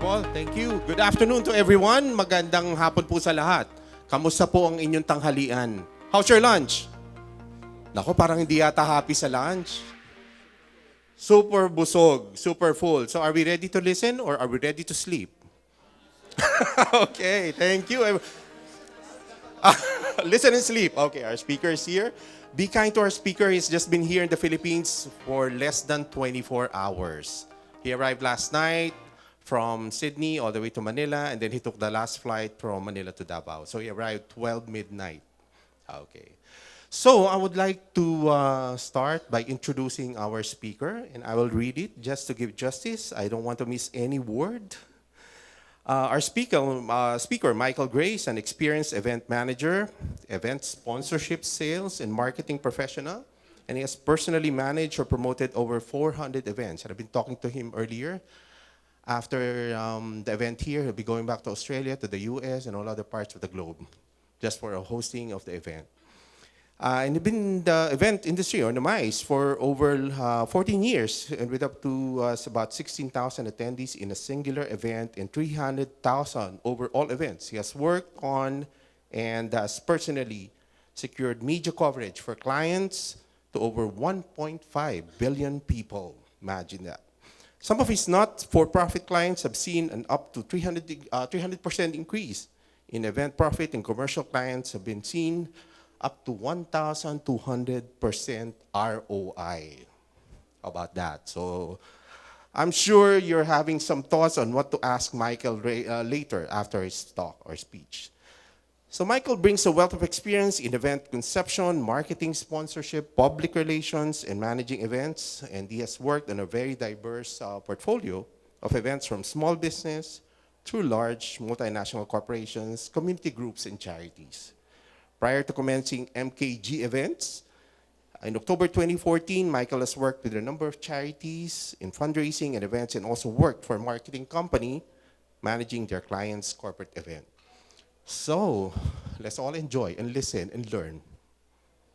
Paul. Thank you. Good afternoon to everyone. Magandang hapon po sa lahat. Kamusta po ang inyong tanghalian? How's your lunch? Nako, parang hindi yata happy sa lunch. Super busog, super full. So are we ready to listen or are we ready to sleep? Okay, thank you. Listen and sleep. Okay, our speaker is here. Be kind to our speaker. He's just been here in the Philippines for less than 24 hours. He arrived last night from Sydney all the way to Manila, and then he took the last flight from Manila to Davao. So he arrived 12 midnight. Okay. So I would like to start by introducing our speaker, and I will read it just to give justice. I don't want to miss any word. Our speaker, Michael Gray, is an experienced event manager, event sponsorship, sales, and marketing professional, and he has personally managed or promoted over 400 events. And I've been talking to him earlier. After the event here, he'll be going back to Australia, to the US, and all other parts of the globe, just for a hosting of the event. And he's been in the event industry, or the MICE, for over 14 years, and with up to about 16,000 attendees in a singular event and 300,000 overall events. He has worked on and has personally secured media coverage for clients to over 1.5 billion people. Imagine that. Some of his not-for-profit clients have seen an up to 300% increase in event profit, and commercial clients have been seen up to 1,200% ROI. How about that? So I'm sure you're having some thoughts on what to ask Michael later after his talk or speech. So Michael brings a wealth of experience in event conception, marketing, sponsorship, public relations, and managing events. And he has worked on a very diverse portfolio of events from small business through large multinational corporations, community groups, and charities. Prior to commencing MKG events, in October 2014, Michael has worked with a number of charities in fundraising and events, and also worked for a marketing company managing their clients' corporate event. So let's all enjoy and listen and learn.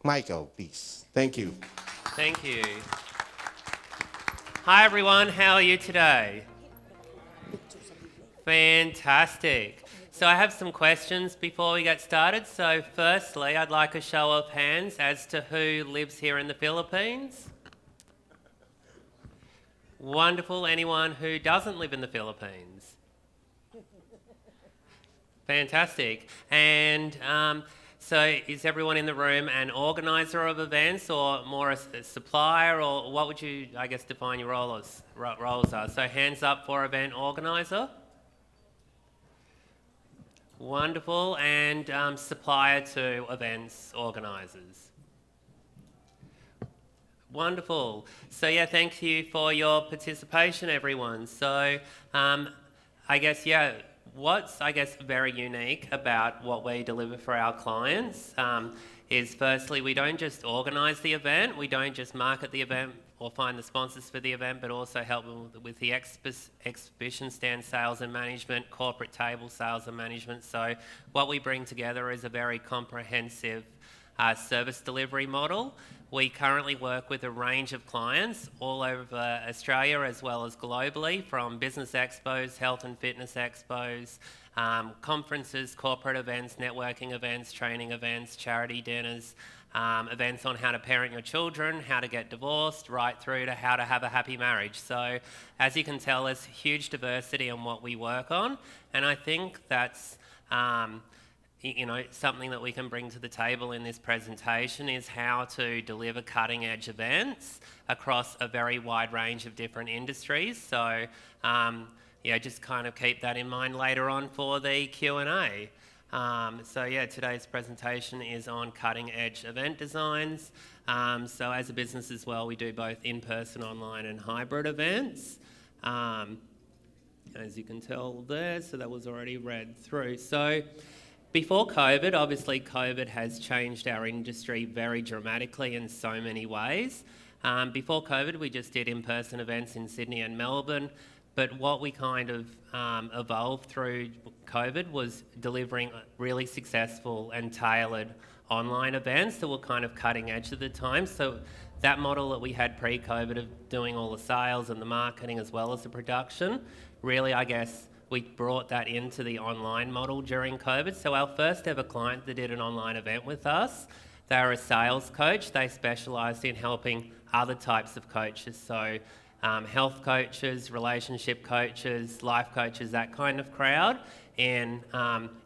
Michael, please. Thank you. Thank you. Hi everyone, how are you today? Fantastic. So I have some questions before we get started. So firstly, I'd like a show of hands as to who lives here in the Philippines. Wonderful. Anyone who doesn't live in the Philippines? Fantastic. And so is everyone in the room an organizer of events, or more a supplier, or what would you, I guess, define your roles are? So hands up for event organizer. Wonderful. And supplier to events organisers. Wonderful. So yeah, thank you for your participation, everyone. So I guess, yeah, what's, I guess, very unique about what we deliver for our clients is firstly, we don't just organise the event, we don't just market the event or find the sponsors for the event, but also help them with the exhibition stand sales and management, corporate table sales and management. So what we bring together is a very comprehensive service delivery model. We currently work with a range of clients all over Australia as well as globally, from business expos, health and fitness expos, conferences, corporate events, networking events, training events, charity dinners, events on how to parent your children, how to get divorced, right through to how to have a happy marriage. So as you can tell, there's huge diversity in what we work on, and I think that's something that we can bring to the table in this presentation is how to deliver cutting-edge events across a very wide range of different industries. So just kind of keep that in mind later on for the Q&A. Today's presentation is on cutting-edge event designs. So as a business as well, we do both in-person, online, and hybrid events. As you can tell there, so that was already read through. So before COVID, obviously COVID has changed our industry very dramatically in so many ways. Before COVID, we just did in-person events in Sydney and Melbourne. But what we kind of evolved through COVID was delivering really successful and tailored online events that were kind of cutting edge at the time. So that model that we had pre-COVID of doing all the sales and the marketing as well as the production really, I guess, we brought that into the online model during COVID. So our first ever client that did an online event with us, they were a sales coach. They specialised in helping other types of coaches, so health coaches, relationship coaches, life coaches, that kind of crowd, in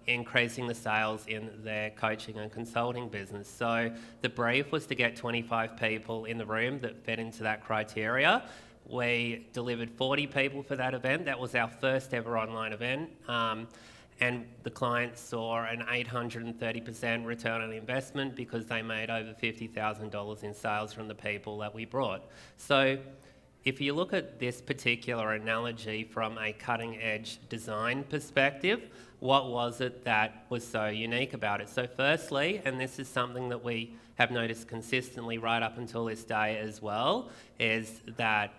increasing the sales in their coaching and consulting business. So the brief was to get 25 people in the room that fit into that criteria. We delivered 40 people for that event. That was our first ever online event. And the client saw an 830% return on investment because they made over $50,000 in sales from the people that we brought. So if you look at this particular analogy from a cutting edge design perspective, what was it that was so unique about it? So firstly, and this is something that we have noticed consistently right up until this day as well, is that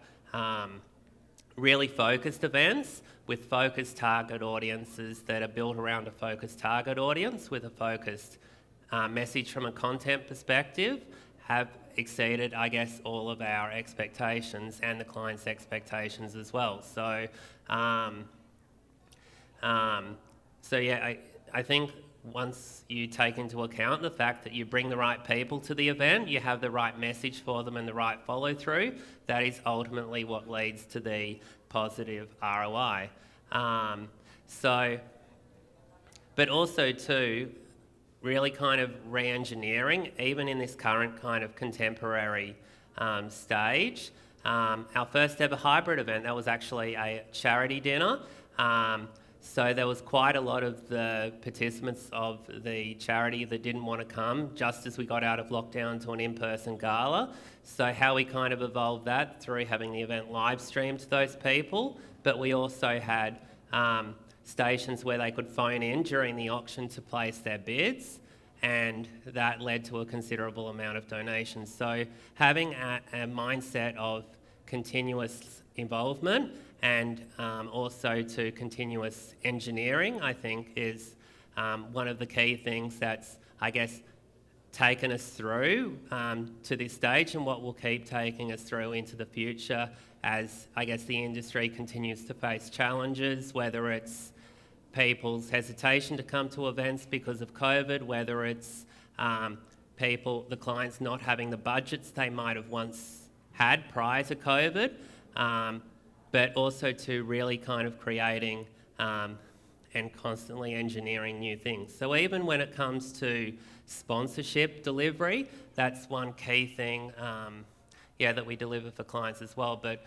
really focused events with focused target audiences that are built around a focused target audience with a focused message from a content perspective have exceeded, I guess, all of our expectations and the client's expectations as well. So, yeah, I think once you take into account the fact that you bring the right people to the event, you have the right message for them and the right follow through, that is ultimately what leads to the positive ROI. But also too, really kind of re-engineering, even in this current kind of contemporary stage. Our first ever hybrid event, that was actually a charity dinner. So there was quite a lot of the participants of the charity that didn't want to come just as we got out of lockdown to an in-person gala. So how we kind of evolved that through having the event live streamed to those people, but we also had stations where they could phone in during the auction to place their bids, and that led to a considerable amount of donations. So having a mindset of continuous involvement and also to continuous engineering, I think, is one of the key things that's, I guess, taken us through to this stage, and what will keep taking us through into the future as, I guess, the industry continues to face challenges, whether it's people's hesitation to come to events because of COVID, whether it's the clients not having the budgets they might have once had prior to COVID, but also to really kind of creating and constantly engineering new things. So even when it comes to sponsorship delivery, that's one key thing that we deliver for clients as well. But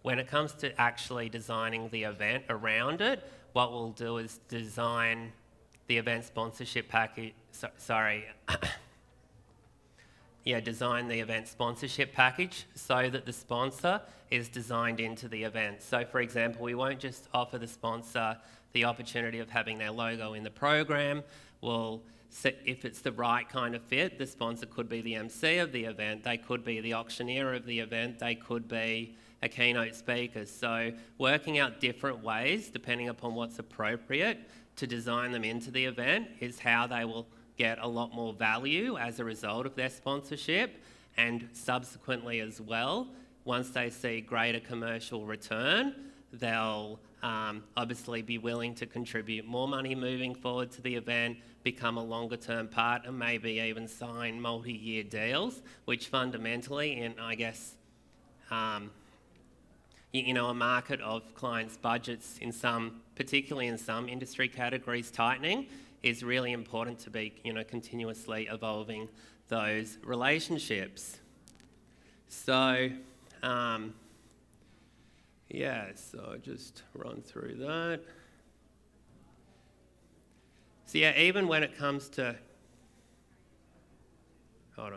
when it comes to actually designing the event around it, what we'll do is design the event sponsorship package, design the event sponsorship package so that the sponsor is designed into the event. So for example, we won't just offer the sponsor the opportunity of having their logo in the program. If it's the right kind of fit, the sponsor could be the MC of the event, they could be the auctioneer of the event, they could be a keynote speaker. So working out different ways, depending upon what's appropriate, to design them into the event is how they will get a lot more value as a result of their sponsorship, and subsequently as well, once they see greater commercial return, they'll obviously be willing to contribute more money moving forward to the event, become a longer term part, and maybe even sign multi-year deals, which fundamentally, in I guess, a market of clients' budgets particularly in some industry categories tightening, is really important to be, continuously evolving those relationships. So, so just run through that. So even when it comes to, kind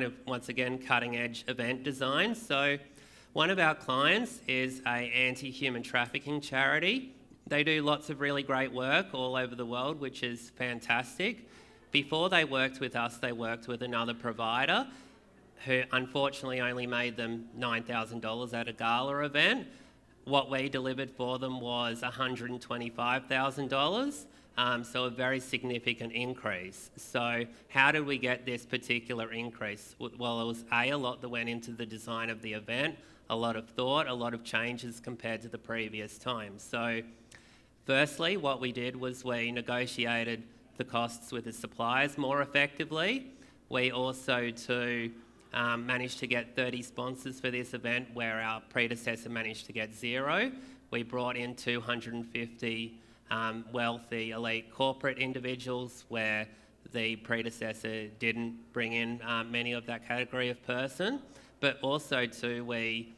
of, once again, cutting edge event design. So one of our clients is a anti-human trafficking charity. They do lots of really great work all over the world, which is fantastic. Before they worked with us, they worked with another provider who unfortunately only made them $9,000 at a gala event. What we delivered for them was $125,000, so a very significant increase. So how did we get this particular increase? Well, it was a lot that went into the design of the event, a lot of thought, a lot of changes compared to the previous time. So firstly, what we did was we negotiated the costs with the suppliers more effectively. We also managed to get 30 sponsors for this event where our predecessor managed to get 0. We brought in 250 wealthy elite corporate individuals where the predecessor didn't bring in many of that category of person. But also too, we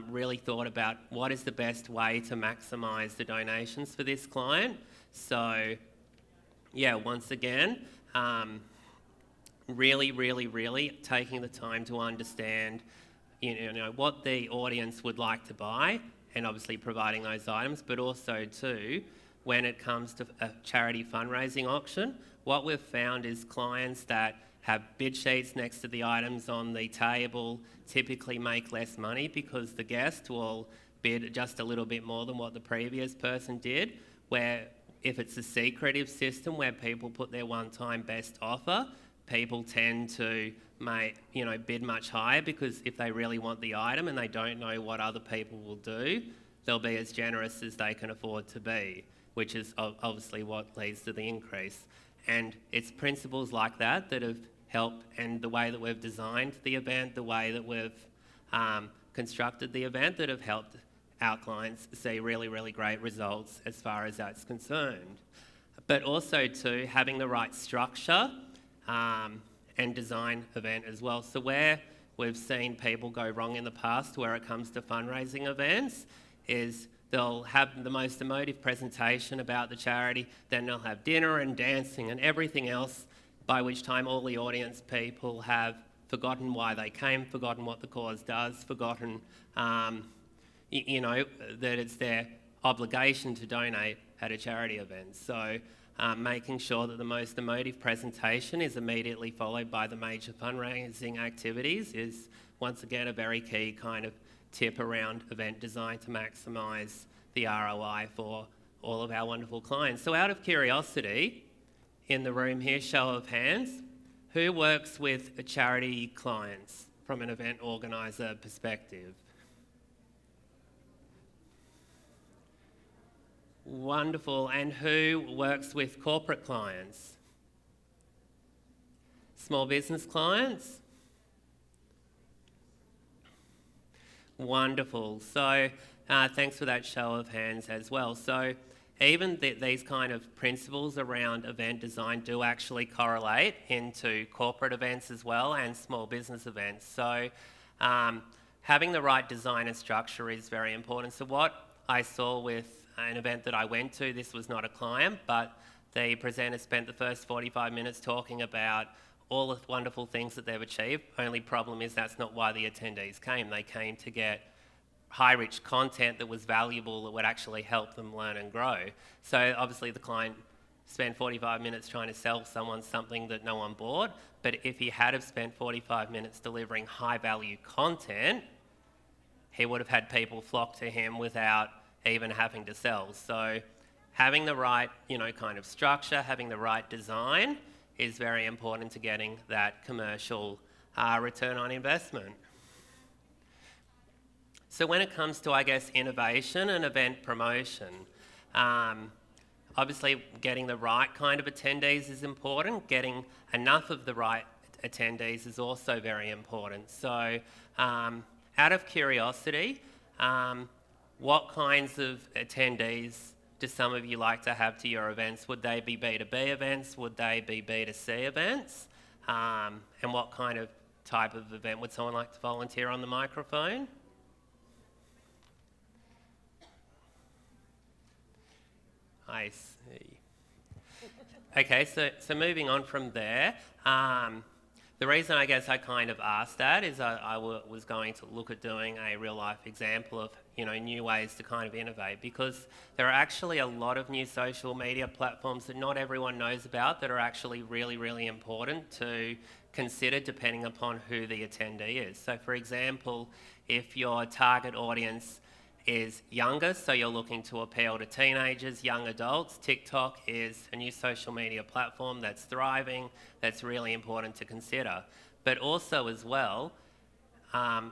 really thought about what is the best way to maximise the donations for this client. So yeah, once again, really taking the time to understand what the audience would like to buy, and obviously providing those items, but also too, when it comes to a charity fundraising auction, what we've found is clients that have bid sheets next to the items on the table typically make less money because the guest will bid just a little bit more than what the previous person did, where if it's a secretive system where people put their one-time best offer, people tend to bid much higher, because if they really want the item and they don't know what other people will do, they'll be as generous as they can afford to be, which is obviously what leads to the increase. And it's principles like that that have helped, and the way that we've designed the event, the way that we've constructed the event, that have helped our clients see really great results as far as that's concerned. But also too, having the right structure and design event as well. So where we've seen people go wrong in the past where it comes to fundraising events is they'll have the most emotive presentation about the charity, then they'll have dinner and dancing and everything else, by which time all the audience people have forgotten why they came, forgotten what the cause does, forgotten that it's their obligation to donate at a charity event. So making sure that the most emotive presentation is immediately followed by the major fundraising activities is once again a very key kind of tip around event design to maximise the ROI for all of our wonderful clients. So out of curiosity, in the room here, show of hands, who works with charity clients from an event organiser perspective? Wonderful. And who works with corporate clients? Small business clients? Wonderful. So thanks for that show of hands as well. So even these kind of principles around event design do actually correlate into corporate events as well and small business events. So having the right design and structure is very important. So what I saw with an event that I went to, this was not a client, but the presenter spent the first 45 minutes talking about all the wonderful things that they've achieved. Only problem is that's not why the attendees came. They came to get high rich content that was valuable, that would actually help them learn and grow. So obviously the client spent 45 minutes trying to sell someone something that no one bought, but if he had have spent 45 minutes delivering high value content, he would have had people flock to him without even having to sell. So having the right, kind of structure, having the right design is very important to getting that commercial return on investment. So when it comes to, I guess, innovation and event promotion, obviously getting the right kind of attendees is important. Getting enough of the right attendees is also very important. So out of curiosity, what kinds of attendees do some of you like to have to your events? Would they be B2B events? Would they be B2C events? And what kind of type of event would someone like to volunteer on the microphone? I see. Okay, so moving on from there, the reason I guess I kind of asked that is I was going to look at doing a real life example of new ways to kind of innovate, because there are actually a lot of new social media platforms that not everyone knows about that are actually really important to consider depending upon who the attendee is. So for example, if your target audience is younger, so you're looking to appeal to teenagers, young adults, TikTok is a new social media platform that's thriving, that's really important to consider. But also as well,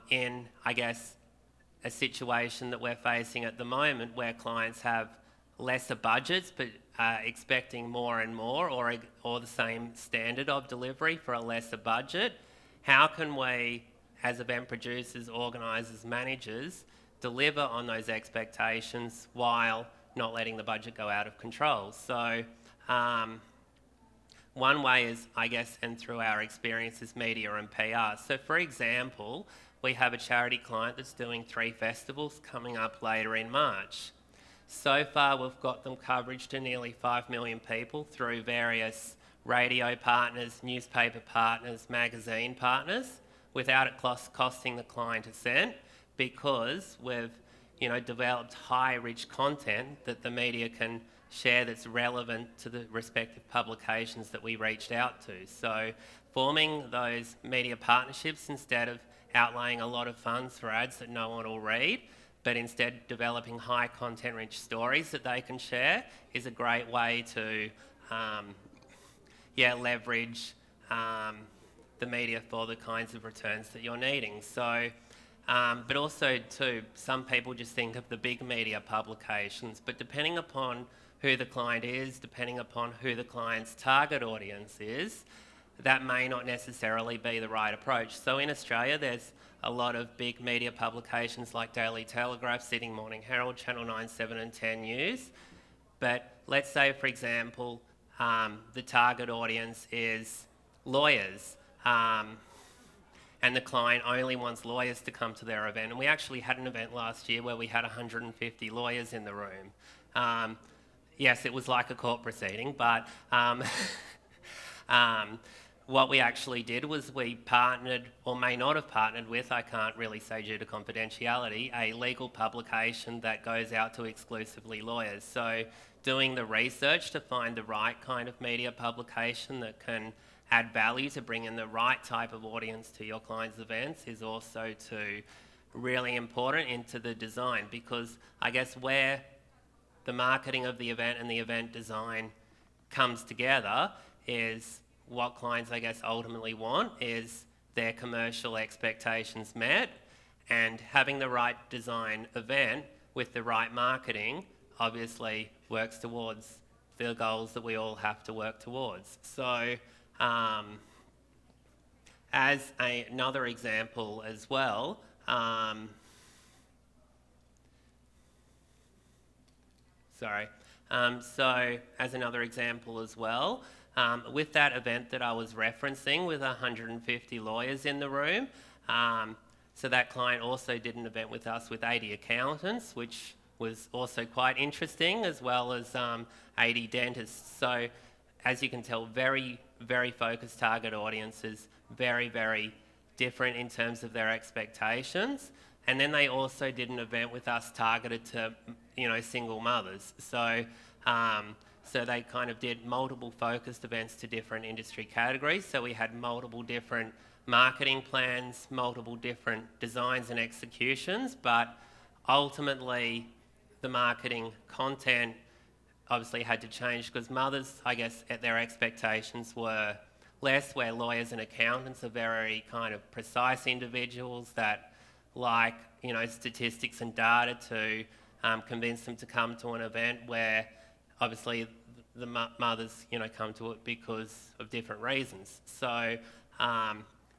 in, I guess, a situation that we're facing at the moment where clients have lesser budgets but are expecting more and more, or the same standard of delivery for a lesser budget. How can we, as event producers, organisers, managers, deliver on those expectations while not letting the budget go out of control? So one way is, I guess, and through our experience, is media and PR. So for example, we have a charity client that's doing 3 festivals coming up later in March. So far, we've got them coverage to nearly 5 million people through various radio partners, newspaper partners, magazine partners, without it costing the client a cent, because we've developed high, rich content that the media can share that's relevant to the respective publications that we reached out to. So forming those media partnerships instead of outlaying a lot of funds for ads that no one will read, but instead developing high content rich stories that they can share, is a great way to leverage the media for the kinds of returns that you're needing. So, but also too, some people just think of the big media publications, but depending upon who the client is, depending upon who the client's target audience is, that may not necessarily be the right approach. So in Australia, there's a lot of big media publications like Daily Telegraph, Sydney Morning Herald, Channel 9, 7 and 10 News. But let's say, for example, the target audience is lawyers, and the client only wants lawyers to come to their event. And we actually had an event last year where we had 150 lawyers in the room. Yes, it was like a court proceeding, but what we actually did was we partnered, or may not have partnered with, I can't really say due to confidentiality, a legal publication that goes out to exclusively lawyers. So doing the research to find the right kind of media publication that can add value to bring in the right type of audience to your clients' events is also really important into the design, because I guess where the marketing of the event and the event design comes together is what clients, I guess, ultimately want is their commercial expectations met, and having the right design event with the right marketing obviously works towards the goals that we all have to work towards. So as another example as well, so as another example as well, with that event that I was referencing with 150 lawyers in the room, so that client also did an event with us with 80 accountants, which was also quite interesting, as well as 80 dentists. So as you can tell, very, very focused target audiences, very, very different in terms of their expectations. And then they also did an event with us targeted to, single mothers. So so they kind of did multiple focused events to different industry categories. So we had multiple different marketing plans, multiple different designs and executions, but ultimately the marketing content obviously had to change because mothers, I guess, at their expectations were less, where lawyers and accountants are very kind of precise individuals that like, statistics and data to convince them to come to an event, where obviously the mothers, come to it because of different reasons. So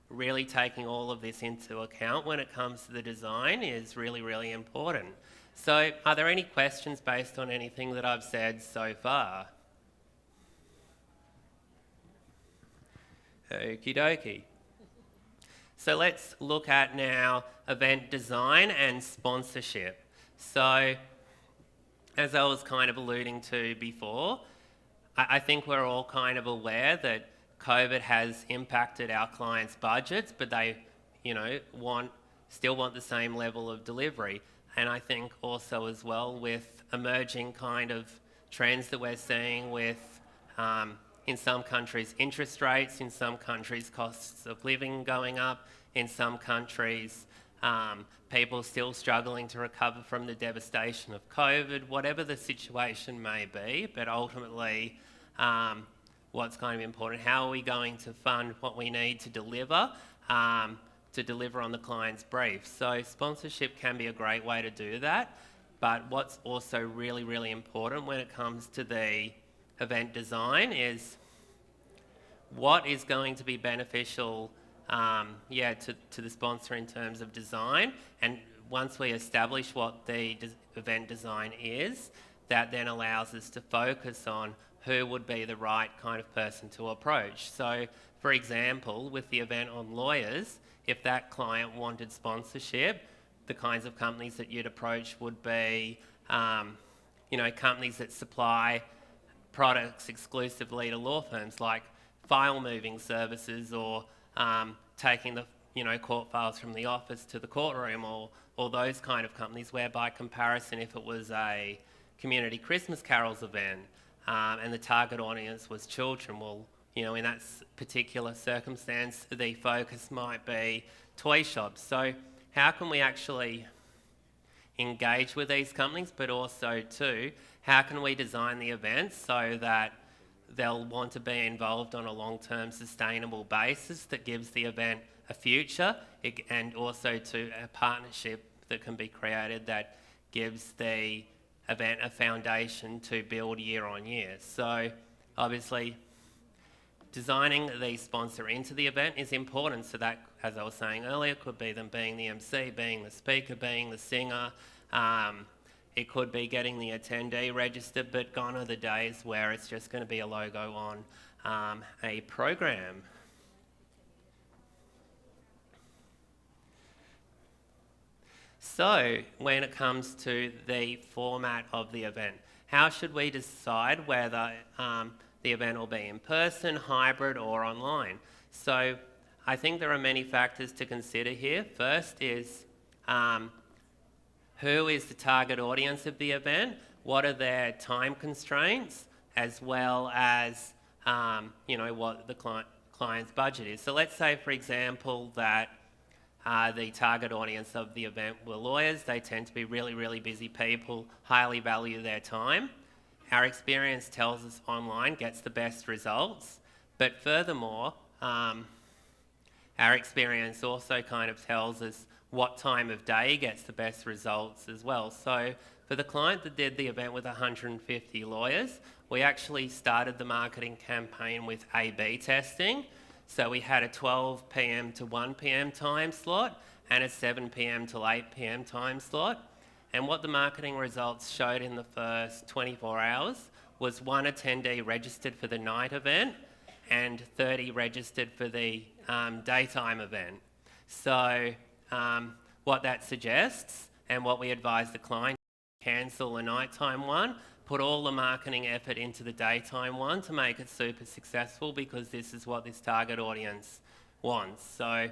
really taking all of this into account when it comes to the design is really, really important. So are there any questions based on anything that I've said so far? Okie dokie. So let's look at now event design and sponsorship. So as I was kind of alluding to before, I think we're all kind of aware that COVID has impacted our clients' budgets, but they, still want the same level of delivery. And I think also as well with emerging kind of trends that we're seeing with, in some countries, interest rates, in some countries, costs of living going up, in some countries, people still struggling to recover from the devastation of COVID, whatever the situation may be, but ultimately what's kind of important, how are we going to fund what we need to deliver to deliver on the client's brief. So sponsorship can be a great way to do that, but what's also really, really important when it comes to the event design is what is going to be beneficial to the sponsor in terms of design. And once we establish what the event design is, that then allows us to focus on who would be the right kind of person to approach. So, for example, with the event on lawyers, if that client wanted sponsorship, the kinds of companies that you'd approach would be, companies that supply products exclusively to law firms, like file moving services, or taking the court files from the office to the courtroom, or those kind of companies, where by comparison, if it was a community Christmas carols event and the target audience was children, well, in that particular circumstance, the focus might be toy shops. So how can we actually engage with these companies, but also too, how can we design the events so that they'll want to be involved on a long-term sustainable basis that gives the event a future, and also to a partnership that can be created that gives the event a foundation to build year on year. So obviously designing the sponsor into the event is important, so that, as I was saying earlier, could be them being the MC, being the speaker, being the singer. It could be getting the attendee registered, but gone are the days where it's just going to be a logo on a program. So when it comes to the format of the event, how should we decide whether the event will be in person, hybrid, or online? So I think there are many factors to consider here. First is who is the target audience of the event? What are their time constraints, as well as what the client's budget is. So let's say, for example, that the target audience of the event were lawyers. They tend to be really, really busy people, highly value their time. Our experience tells us online gets the best results, but furthermore, our experience also kind of tells us what time of day gets the best results as well. So for the client that did the event with 150 lawyers, we actually started the marketing campaign with A/B testing. So we had a 12 p.m. to 1 p.m. time slot and a 7 p.m. to 8 p.m. time slot. And what the marketing results showed in the first 24 hours was 1 attendee registered for the night event and 30 registered for the daytime event. So what that suggests, and what we advise the client, cancel the nighttime one, put all the marketing effort into the daytime one to make it super successful, because this is what this target audience wants. So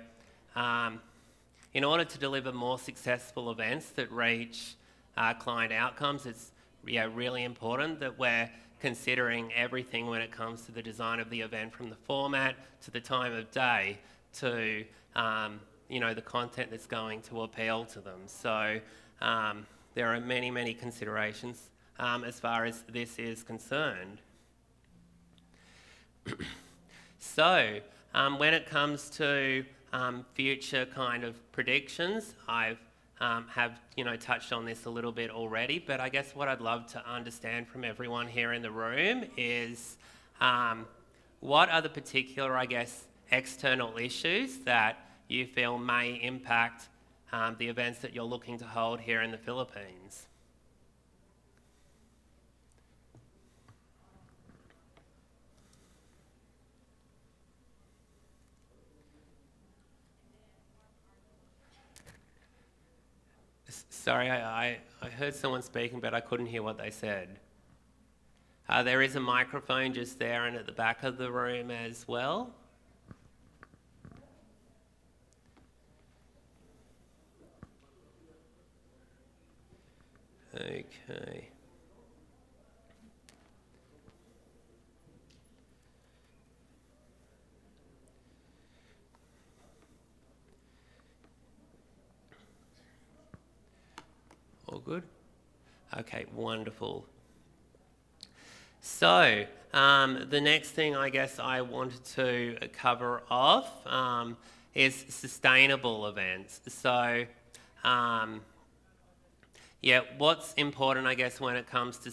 in order to deliver more successful events that reach client outcomes, it's really important that we're considering everything when it comes to the design of the event, from the format to the time of day to the content that's going to appeal to them. So there are many, many considerations as far as this is concerned. So when it comes to future kind of predictions, I've touched on this a little bit already, but I guess what I'd love to understand from everyone here in the room is what are the particular, external issues that you feel may impact the events that you're looking to hold here in the Philippines? Sorry, I heard someone speaking, but I couldn't hear what they said. There is a microphone just there and at the back of the room as well. Okay. All good? Okay, wonderful. So, the next thing I guess I wanted to cover off is sustainable events. So, yeah, what's important, I guess, when it comes to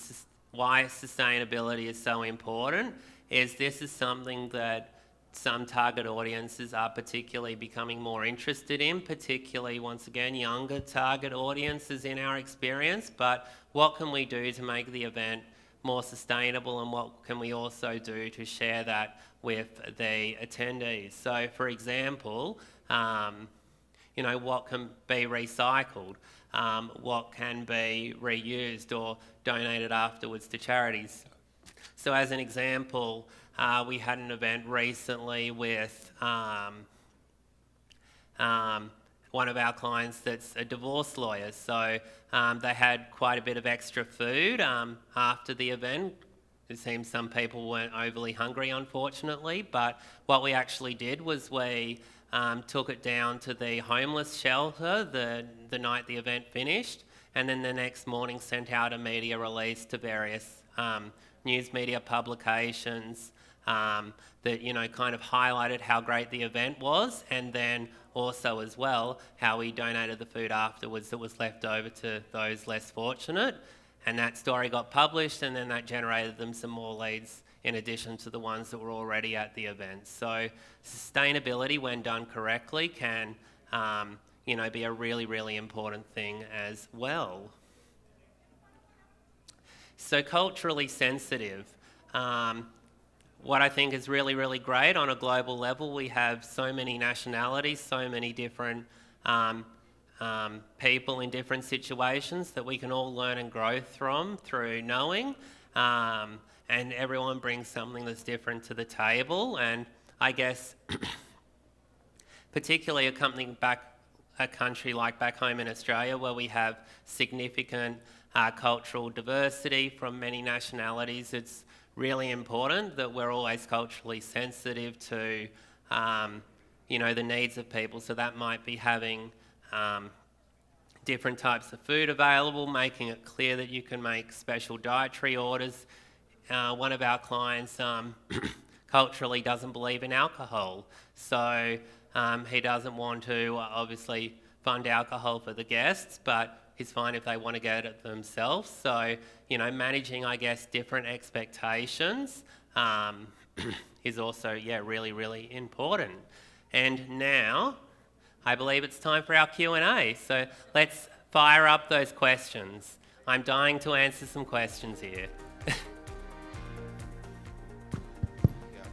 why sustainability is so important is this is something that some target audiences are particularly becoming more interested in, particularly, once again, younger target audiences in our experience. But what can we do to make the event more sustainable, and what can we also do to share that with the attendees? So, for example, what can be recycled? What can be reused or donated afterwards to charities? So as an example, we had an event recently with one of our clients that's a divorce lawyer. So they had quite a bit of extra food after the event. It seems some people weren't overly hungry, unfortunately, but what we actually did was we took it down to the homeless shelter the night the event finished, and then the next morning sent out a media release to various news media publications that kind of highlighted how great the event was, and then also as well how we donated the food afterwards that was left over to those less fortunate. And that story got published, and then that generated them some more leads in addition to the ones that were already at the event. So sustainability, when done correctly, can be a really, really important thing as well. So culturally sensitive. What I think is really, really great on a global level, we have so many nationalities, so many different people in different situations that we can all learn and grow from through knowing. And everyone brings something that's different to the table. And I guess particularly a country like back home in Australia, where we have significant cultural diversity from many nationalities, it's really important that we're always culturally sensitive to the needs of people. So that might be having different types of food available, making it clear that you can make special dietary orders. One of our clients culturally doesn't believe in alcohol, so he doesn't want to obviously fund alcohol for the guests, but he's fine if they want to get it themselves. So, managing, I guess, different expectations is also, really, really important. And now, I believe it's time for our Q&A. So let's fire up those questions. I'm dying to answer some questions here.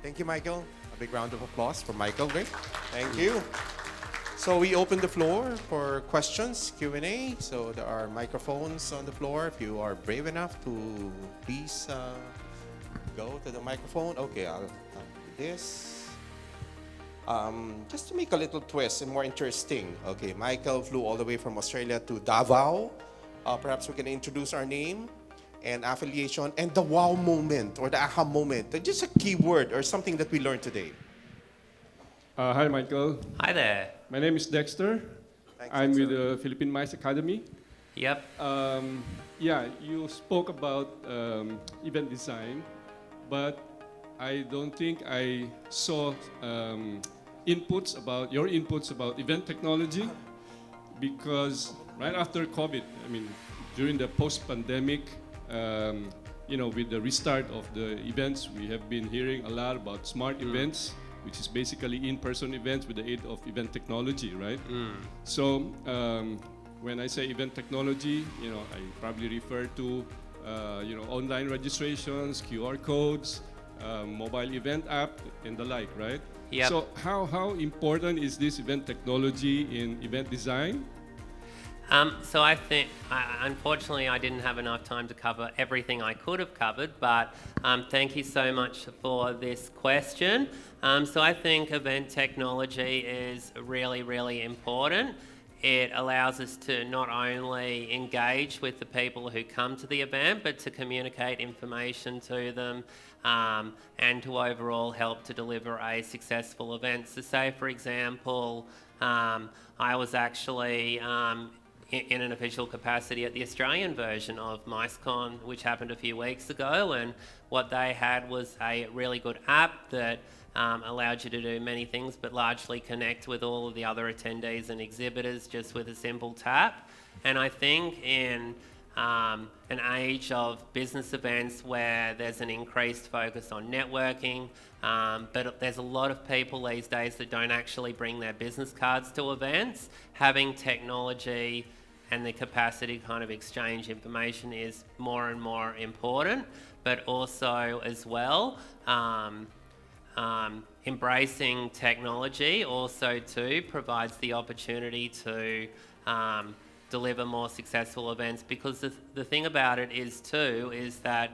Thank you, Michael. A big round of applause for Michael. Great. Thank you. So we open the floor for questions, Q&A. So there are microphones on the floor. If you are brave enough to please go to the microphone. Okay, I'll do this. Just to make a little twist and more interesting. Okay, Michael flew all the way from Australia to Davao. Perhaps we can introduce our name and affiliation and the wow moment or the aha moment. Just a key word or something that we learned today. Hi, Michael. Hi there. My name is Dexter. Thanks, I'm Dexter. with the Philippine Mice Academy. Yep. You spoke about event design, but I don't think I saw your inputs about event technology, because right after COVID, during the post-pandemic, with the restart of the events, we have been hearing a lot about smart events, which is basically in-person events with the aid of event technology, right? So when I say event technology, I probably refer to online registrations, QR codes, mobile event app, and the like, right? Yep. So how important is this event technology in event design? So I think, unfortunately, I didn't have enough time to cover everything I could have covered, but thank you so much for this question. So I think event technology is really, really important. It allows us to not only engage with the people who come to the event, but to communicate information to them and to overall help to deliver a successful event. So say, for example, I was actually in an official capacity at the Australian version of MiceCon, which happened a few weeks ago, and what they had was a really good app that allowed you to do many things, but largely connect with all of the other attendees and exhibitors just with a simple tap. And I think in an age of business events where there's an increased focus on networking, but there's a lot of people these days that don't actually bring their business cards to events. Having technology and the capacity to kind of exchange information is more and more important, but also as well, embracing technology also too provides the opportunity to deliver more successful events, because the thing about it is that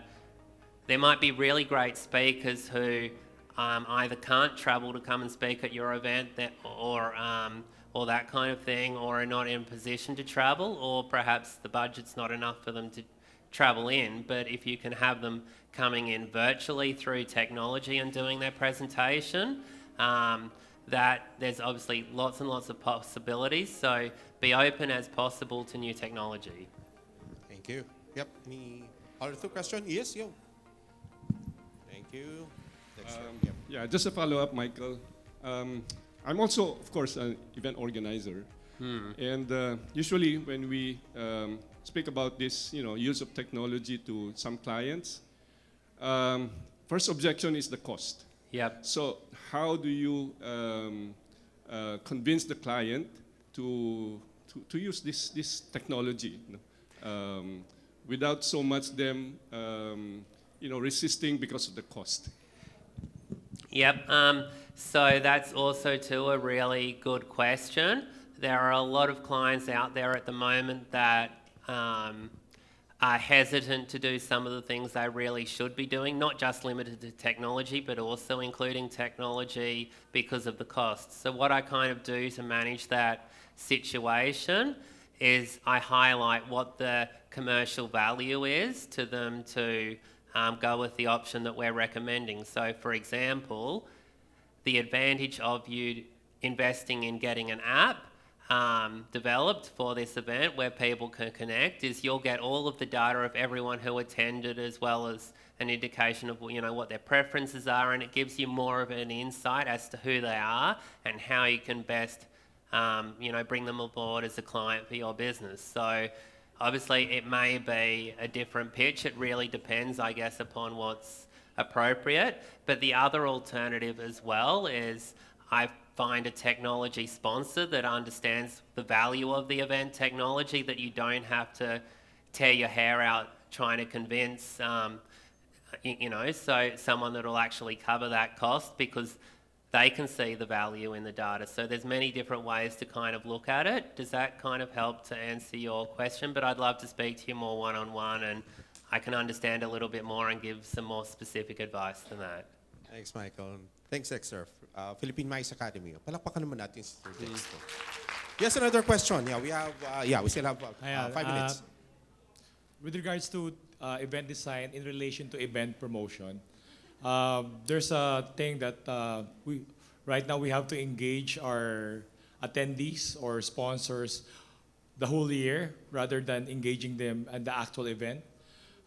there might be really great speakers who either can't travel to come and speak at your event or that kind of thing, or are not in a position to travel, or perhaps the budget's not enough for them to travel in. But if you can have them coming in virtually through technology and doing their presentation, that there's obviously lots and lots of possibilities. So be open as possible to new technology. Thank you. Yep. Any other question? Yes, yo. Thank you. Yep. Yeah, just a follow-up, Michael. I'm also, of course, an event organizer. And usually when we speak about this, use of technology to some clients, first objection is the cost. Yep. So how do you convince the client to use this technology without so much them resisting because of the cost? Yep. So that's also too a really good question. There are a lot of clients out there at the moment that are hesitant to do some of the things they really should be doing, not just limited to technology, but also including technology because of the costs. So what I kind of do to manage that situation is I highlight what the commercial value is to them to go with the option that we're recommending. So for example, the advantage of you investing in getting an app developed for this event where people can connect is you'll get all of the data of everyone who attended, as well as an indication of what their preferences are, and it gives you more of an insight as to who they are and how you can best bring them aboard as a client for your business. So obviously it may be a different pitch. It really depends, I guess, upon what's appropriate. But the other alternative as well is I find a technology sponsor that understands the value of the event technology, that you don't have to tear your hair out trying to convince, so someone that will actually cover that cost because they can see the value in the data. So there's many different ways to kind of look at it. Does that kind of help to answer your question? But I'd love to speak to you more one-on-one, and I can understand a little bit more and give some more specific advice than that. Thanks, Michael. Thanks, Dexter. Philippine Mice Academy. Palakpakan naman natin si Sir Dexter. Yes, another question. Yeah, we still have 5 minutes. With regards to event design in relation to event promotion, there's a thing that right now we have to engage our attendees or sponsors the whole year rather than engaging them at the actual event.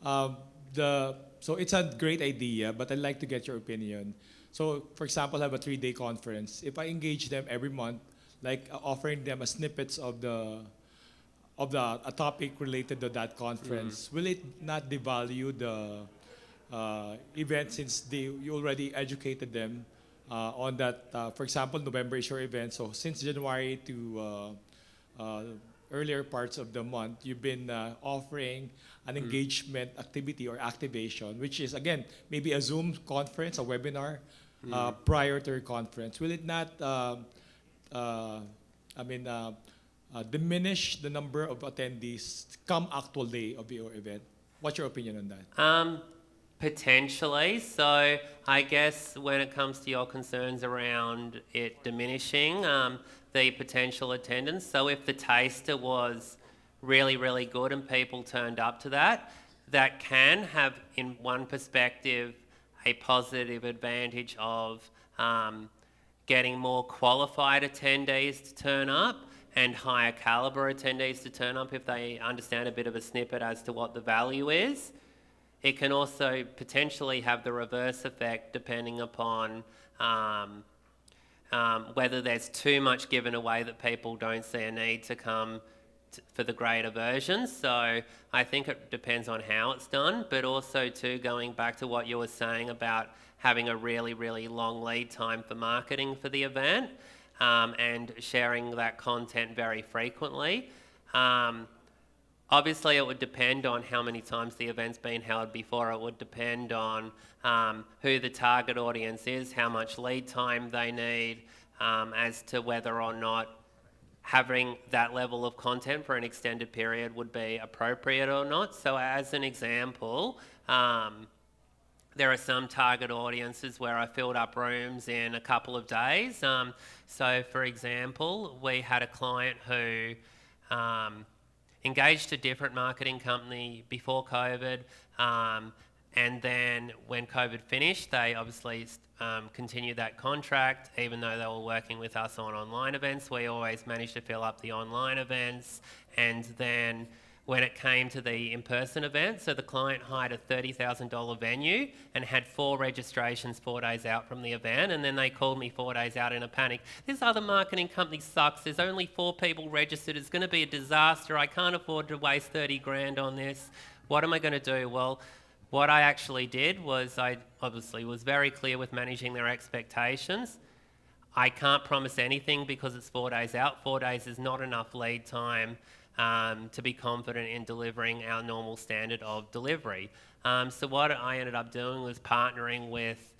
So it's a great idea, but I'd like to get your opinion. So, for example, I have a 3-day conference. If I engage them every month, like offering them a snippets of a topic related to that conference, will it not devalue the event, since you already educated them on that? For example, November is your event, so since January to earlier parts of the month, you've been offering an engagement activity or activation, which is, again, maybe a Zoom conference, a webinar, prior to your conference. Will it not diminish the number of attendees come actual day of your event? What's your opinion on that? Potentially. So I guess when it comes to your concerns around it diminishing the potential attendance, so if the taster was really, really good and people turned up to that, that can have, in one perspective, a positive advantage of getting more qualified attendees to turn up. and higher caliber attendees to turn up if they understand a bit of a snippet as to what the value is. It can also potentially have the reverse effect depending upon whether there's too much given away that people don't see a need to come for the greater version. So I think it depends on how it's done, but also too, going back to what you were saying about having a really, really long lead time for marketing for the event and sharing that content very frequently. Obviously, it would depend on how many times the event's been held before. It would depend on who the target audience is, how much lead time they need, as to whether or not having that level of content for an extended period would be appropriate or not. So as an example, there are some target audiences where I filled up rooms in a couple of days. So for example, we had a client who engaged a different marketing company before COVID, and then when COVID finished, they obviously continued that contract, even though they were working with us on online events. We always managed to fill up the online events, and then when it came to the in-person event, so the client hired a $30,000 venue and had 4 registrations 4 days out from the event, and then they called me 4 days out in a panic. This other marketing company sucks. There's only 4 people registered. It's going to be a disaster. I can't afford to waste 30 grand on this. What am I going to do? Well, what I actually did was I obviously was very clear with managing their expectations. I can't promise anything because it's 4 days out. 4 days is not enough lead time to be confident in delivering our normal standard of delivery. So what I ended up doing was partnering with,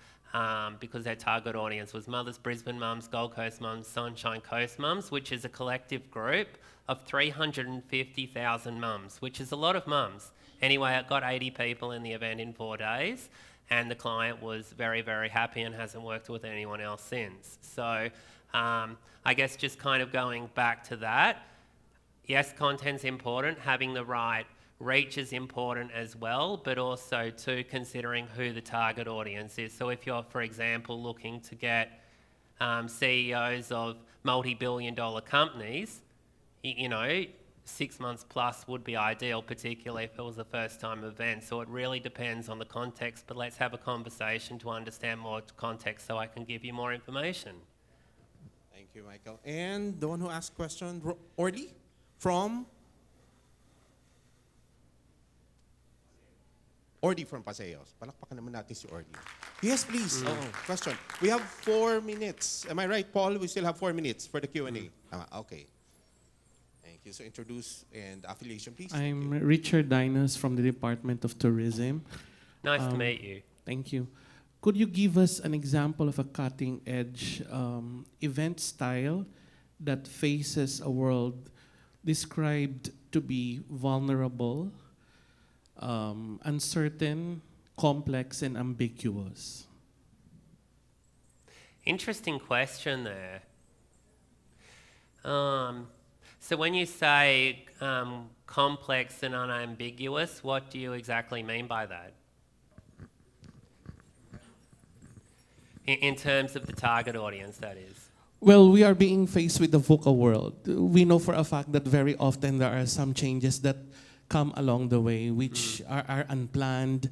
because their target audience was mothers, Brisbane mums, Gold Coast mums, Sunshine Coast mums, which is a collective group of 350,000 mums, which is a lot of mums. Anyway, it got 80 people in the event in 4 days, and the client was very, very happy and hasn't worked with anyone else since. So I guess just kind of going back to that, yes, content's important, having the right reach is important as well, but also too considering who the target audience is. So if you're, for example, looking to get CEOs of multi-billion-dollar companies, you know, 6 months plus would be ideal, particularly if it was a first-time event. So it really depends on the context, but let's have a conversation to understand more context so I can give you more information. Thank you, Michael. And the one who asked question, Orly, from Paseos. Palakpakan naman natin si Orly. Yes, please. Question. We have 4 minutes. Am I right, Paul? We still have 4 minutes for the Q&A. Okay. Thank you. So introduce and affiliation, please. I'm Richard Dinas from the Department of Tourism. Nice to meet you. Thank you. Could you give us an example of a cutting-edge event style that faces a world described to be vulnerable, uncertain, complex, and ambiguous? Interesting question there. So when you say complex and unambiguous, what do you exactly mean by that? In terms of the target audience, that is. Well, we are being faced with the VUCA world. We know for a fact that very often there are some changes that come along the way which are unplanned,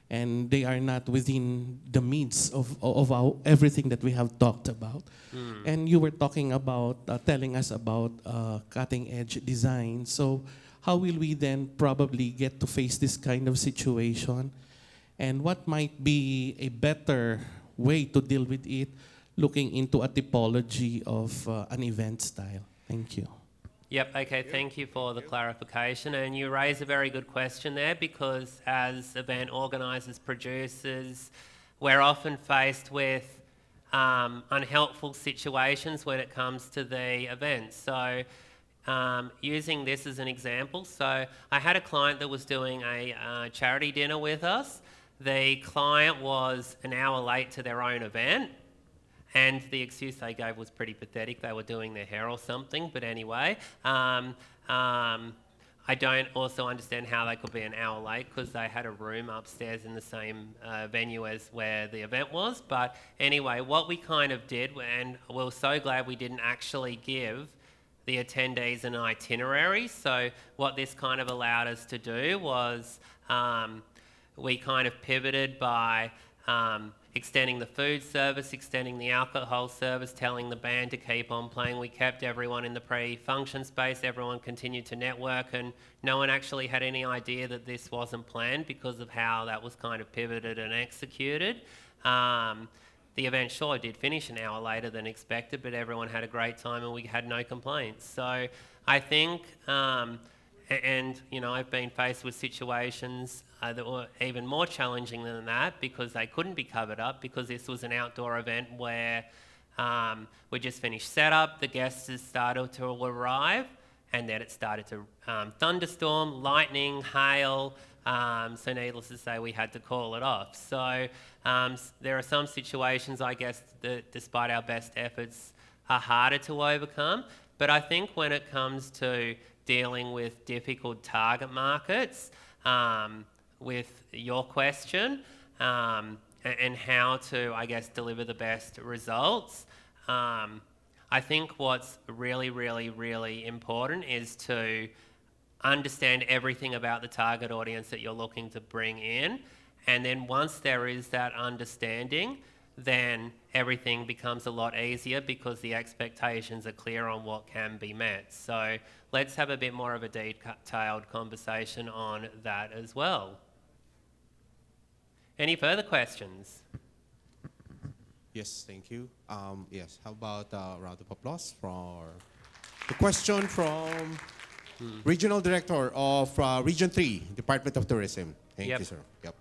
and they are not within the means of everything that we have talked about. And you were talking about, telling us about cutting-edge design. So how will we then probably get to face this kind of situation? And what might be a better way to deal with it, looking into a typology of an event style? Thank you. Yep, okay, thank you for the clarification. And you raise a very good question there, because as event organisers, producers, we're often faced with unhelpful situations when it comes to the event. So using this as an example, so I had a client that was doing a charity dinner with us. The client was an hour late to their own event, and the excuse they gave was pretty pathetic. They were doing their hair or something, but anyway. I don't also understand how they could be an hour late, because they had a room upstairs in the same venue as where the event was. But anyway, what we kind of did, and we're so glad we didn't actually give the attendees an itinerary. So what this kind of allowed us to do was we kind of pivoted by extending the food service, extending the alcohol service, telling the band to keep on playing. We kept everyone in the pre-function space, everyone continued to network, and no one actually had any idea that this wasn't planned because of how that was kind of pivoted and executed. The event sure did finish an hour later than expected, but everyone had a great time and we had no complaints. So I think, and you know, I've been faced with situations that were even more challenging than that because they couldn't be covered up because this was an outdoor event where we just finished setup, the guests had started to arrive, and then it started to thunderstorm, lightning, hail. So needless to say, we had to call it off. So there are some situations, I guess, that despite our best efforts are harder to overcome. But I think when it comes to dealing with difficult target markets, with your question, and how to, I guess, deliver the best results, I think what's really, really, really important is to understand everything about the target audience that you're looking to bring in. And then once there is that understanding, then everything becomes a lot easier because the expectations are clear on what can be met. So let's have a bit more of a detailed conversation on that as well. Any further questions? Yes, thank you. Yes, how about a round of applause for the question from Regional Director of Region 3, Department of Tourism. Thank you, sir. Yep.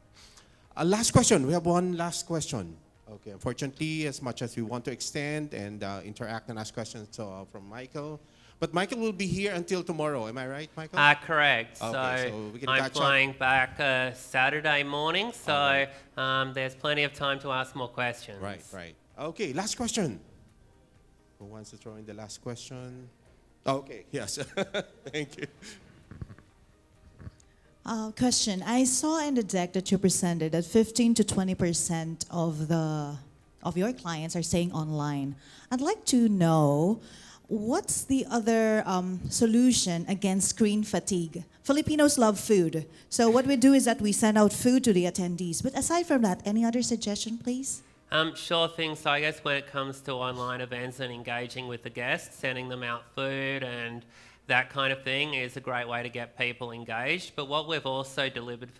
Last question. We have one last question. Okay, unfortunately, as much as we want to extend and interact and ask questions from Michael, but Michael will be here until tomorrow. Am I right, Michael? Correct. Okay, so we can I'm catch flying back Saturday morning, so there's plenty of time to ask more questions. Right, right. Okay, last question. Who wants to throw in the last question? Okay, yes. Thank you. Question. I saw in the deck that you presented that 15 to 20% of your clients are staying online. I'd like to know what's the other solution against screen fatigue. Filipinos love food, so what we do is that we send out food to the attendees. But aside from that, any other suggestion, please? Sure thing. So I guess when it comes to online events and engaging with the guests, sending them out food and that kind of thing is a great way to get people engaged. But what we've also delivered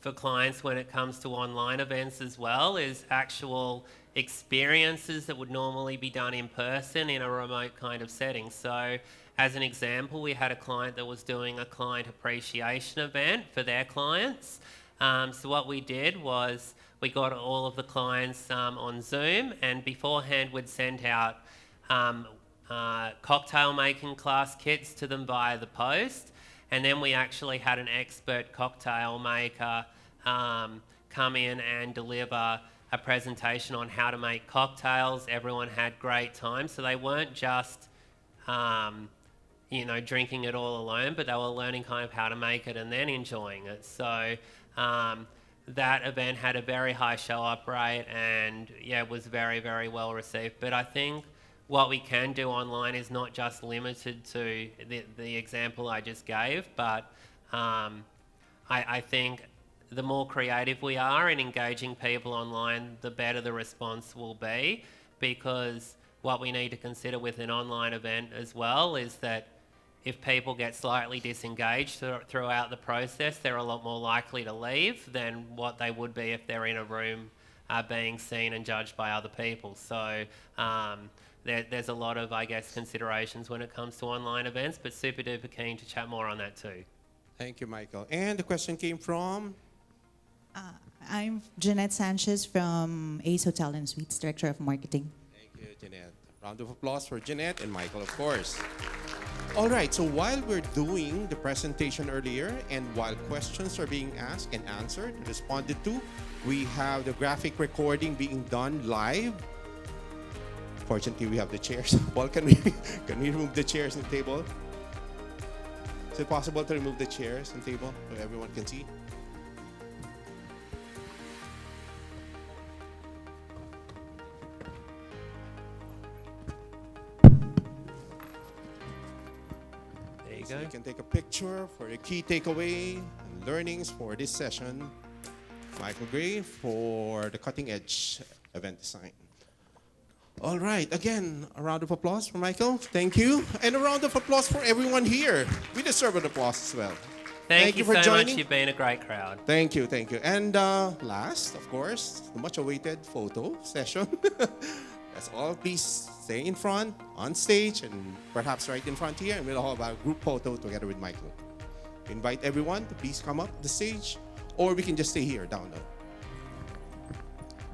for clients when it comes to online events as well is actual experiences that would normally be done in person in a remote kind of setting. So as an example, we had a client that was doing a client appreciation event for their clients. So what we did was we got all of the clients on Zoom, and beforehand we'd sent out cocktail making class kits to them via the post, and then we actually had an expert cocktail maker come in and deliver a presentation on how to make cocktails. Everyone had great time, so they weren't just drinking it all alone, but they were learning kind of how to make it and then enjoying it. So that event had a very high show-up rate and was very, very well received. But I think what we can do online is not just limited to the example I just gave, but I think the more creative we are in engaging people online, the better the response will be, because what we need to consider with an online event as well is that if people get slightly disengaged throughout the process, they're a lot more likely to leave than what they would be if they're in a room being seen and judged by other people. So there's a lot of, I guess, considerations when it comes to online events, but super duper keen to chat more on that too. Thank you, Michael. And the question came from? I'm Jeanette Sanchez from Ace Hotel and Suites, Director of Marketing. Thank you, Jeanette. Round of applause for Jeanette and Michael, of course. All right, so while we're doing the presentation earlier and while questions are being asked and answered, responded to, we have the graphic recording being done live. Fortunately, we have the chairs. Paul, can we remove the chairs and table? Is it possible to remove the chairs and table so everyone can see? go. You can take a picture for the key takeaway and learnings for this session. Michael Gray for the cutting edge event design. All right, again, a round of applause for Michael. Thank you. And a round of applause for everyone here. We deserve an applause as well. Thank you for so joining. much. You've been a great crowd. Thank you, thank you. And last, of course, the much awaited photo session. That's all. Please stay in front, on stage, and perhaps right in front here, and we'll have a group photo together with Michael. Invite everyone to please come up the stage, or we can just stay here down low.